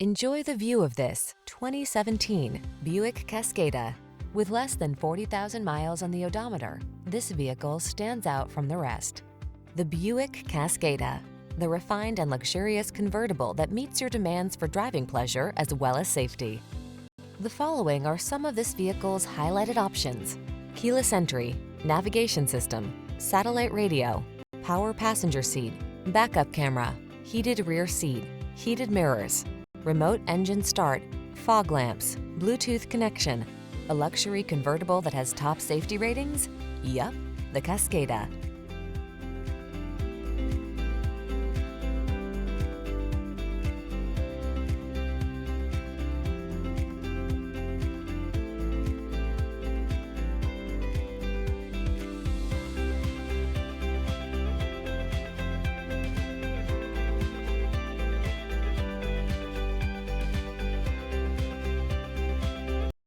Enjoy the view of this 2017 Buick Cascada. With less than 40,000 miles on the odometer, this vehicle stands out from the rest. The Buick Cascada, the refined and luxurious convertible that meets your demands for driving pleasure as well as safety. The following are some of this vehicle's highlighted options: keyless entry, navigation system, satellite radio, power passenger seat, backup camera, heated rear seat, heated mirrors, remote engine start, fog lamps, Bluetooth connection. A luxury convertible that has top safety ratings? Yup, the Cascada.